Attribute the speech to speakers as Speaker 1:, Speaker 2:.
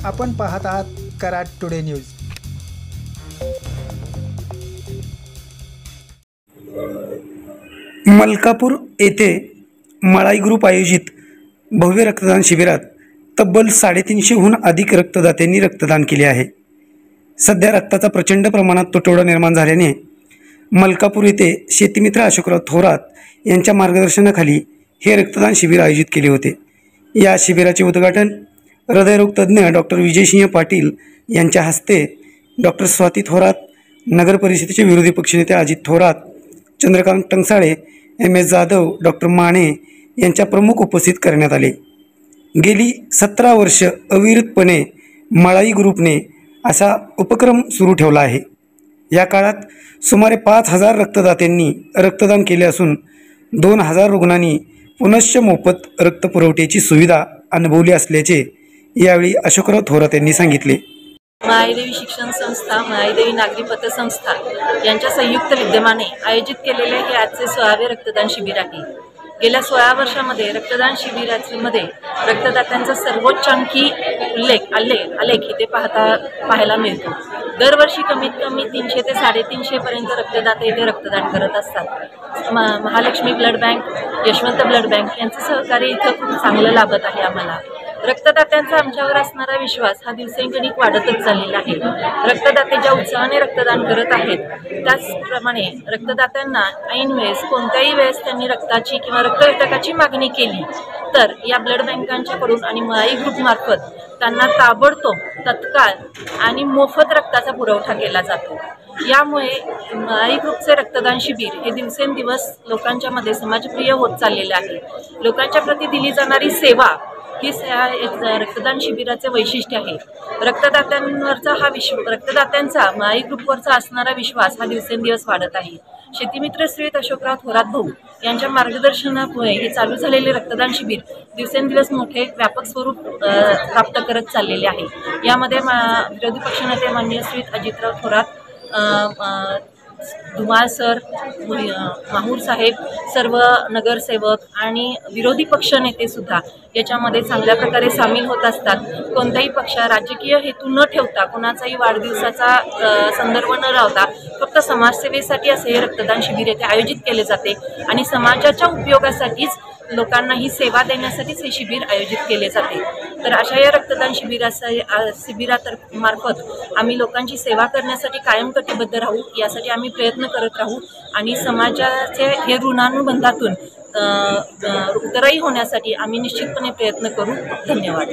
Speaker 1: आपण पाहत आहात कराड टुडे न्यूज।
Speaker 2: मलकापूर येथे मळाई ग्रुप आयोजित भव्य रक्तदान शिबिरात तब्बल 350हून अधिक रक्तदात्यांनी रक्तदान केले आहे। सध्या रक्ताचा प्रचंड प्रमाणात तुटवडा निर्माण झाल्याने मलकापूर येथे शेतीमित्र अशोकराव थोरात यांच्या मार्गदर्शनाखाली हे रक्तदान शिबिर आयोजित केले होते। या शिबिराचे उद्घाटन हृदयरोग तज्ञ डॉक्टर विजयसिंह पाटील यांच्या हस्ते डॉक्टर स्वाती थोरात, नगर परिषदेचे विरोधी पक्षनेते अजित थोरात, चंद्रकांत टंगसाळे, MS जाधव, डॉक्टर माने यांच्या प्रमुख उपस्थित करण्यात आले। गेली 17 वर्ष अविरतपणे मळाई ग्रुपने असा उपक्रम सुरू ठेवला आहे। या काळात सुमारे 5000 रक्तदात्यांनी रक्तदान केले असून 2000 रुग्णांनी पुनश्च मोफत रक्त पुरवठ्याची सुविधा अनुभवली असल्याचे यावेळी अशोकराव थोरात यांनी सांगितले।
Speaker 3: माईदेवी शिक्षण संस्था, माईदेवी नागरी पतसंस्था यांच्या संयुक्त विद्यमाने आयोजित केलेले हे आजचे 16वे रक्तदान शिबिर आहे। गेल्या 16 वर्षांमध्ये रक्तदान शिबिरामध्ये रक्तदात्यांचा सर्वोच्चांकी आलेख इथे पाहायला मिळतो। दरवर्षी कमीत कमी 300 ते 350 पर्यंत रक्तदाते इथे रक्तदान करत असतात। Mahalakshmi blood bank, Yashwant blood bank यांचं सहकार्य इथं खूप चांगलं लाभत आहे आम्हाला। रक्तदात्यांचा आमच्यावर असणारा विश्वास हा दिवसेंदिवस वाढतच चाललेला आहे। रक्तदाते ज्या उत्साहाने रक्तदान करत आहेत त्याचप्रमाणे रक्तदात्यांना ऐन वेळेस कोणत्याही वेळेस त्यांनी रक्ताची किंवा रक्तवितरकाची मागणी केली तर या ब्लड बँकांच्याकडून आणि मळाई ग्रुपमार्फत त्यांना ताबडतोब, तत्काळ आणि मोफत रक्ताचा पुरवठा केला जातो। यामुळे मळाई ग्रुपचे रक्तदान शिबिर हे दिवसेंदिवस लोकांच्या मध्ये समाजप्रिय होत चाललेले आहे। लोकांच्या प्रती दिली जाणारी सेवा ही रक्तदान शिबिराचे वैशिष्ट्य आहे। रक्तदात्यांवरचा रक्तदात्यांचा मळाई ग्रुपवरचा असणारा विश्वास हा दिवसेंदिवस वाढत आहे। शेतीमित्र श्री अशोकराव थोरात भाऊ यांच्या मार्गदर्शनामुळे हे चालू झालेले रक्तदान शिबिर दिवसेंदिवस मोठे व्यापक स्वरूप प्राप्त करत चाललेले आहे। यामध्ये विरोधी पक्षनेते माननीय श्री अजितराव थोरात, धुमाळ सर, माहूर साहेब, सर्व नगरसेवक आणि विरोधी पक्षनेते सुद्धा याच्यामध्ये चांगल्या प्रकारे सामील होत असतात। कोणत्याही पक्ष राजकीय हेतू न ठेवता, कोणाचाही वाढदिवसाचा संदर्भ न लावता फक्त समाजसेवेसाठी असे हे रक्तदान शिबिर येथे आयोजित केले जाते आणि समाजाच्या उपयोगासाठीच लोकांना ही सेवा देण्यासाठीच हे शिबिर आयोजित केले जाते। तर अशा या रक्तदान शिबिरामार्फत आम्ही लोकांची सेवा करण्यासाठी कायम कटिबद्ध राहू, यासाठी आम्ही प्रयत्न करत राहू आणि समाजाचे हे ऋणानुबंधातून उतराई होण्यासाठी आम्ही निश्चितपणे प्रयत्न करू। धन्यवाद।